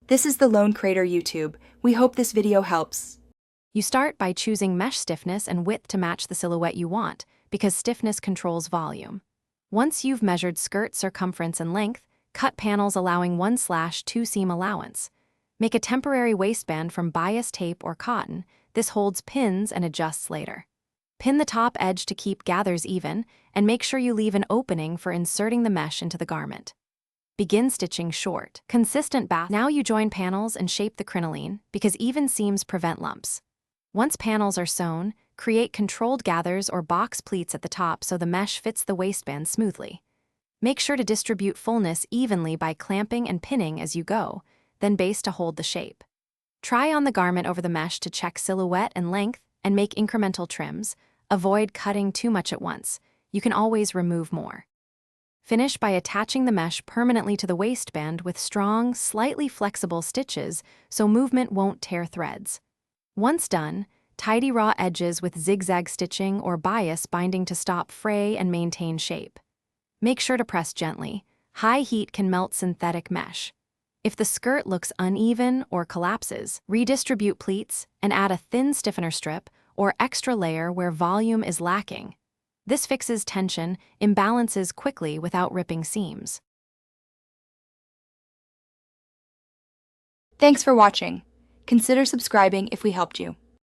This is the Lone Crater YouTube. We hope this video helps. You start by choosing mesh stiffness and width to match the silhouette you want, because stiffness controls volume. Once you've measured skirt circumference and length, cut panels allowing 1/2 seam allowance. Make a temporary waistband from bias tape or cotton. This holds pins and adjusts later. Pin the top edge to keep gathers even, and make sure you leave an opening for inserting the mesh into the garment. Begin stitching short. Consistent bath. Now you join panels and shape the crinoline, because even seams prevent lumps. Once panels are sewn, create controlled gathers or box pleats at the top so the mesh fits the waistband smoothly. Make sure to distribute fullness evenly by clamping and pinning as you go, then baste to hold the shape. Try on the garment over the mesh to check silhouette and length and make incremental trims. Avoid cutting too much at once. You can always remove more. Finish by attaching the mesh permanently to the waistband with strong, slightly flexible stitches so movement won't tear threads. Once done, tidy raw edges with zigzag stitching or bias binding to stop fray and maintain shape. Make sure to press gently. High heat can melt synthetic mesh. If the skirt looks uneven or collapses, redistribute pleats and add a thin stiffener strip or extra layer where volume is lacking. This fixes tension, imbalances quickly without ripping seams. Thanks for watching. Consider subscribing if we helped you.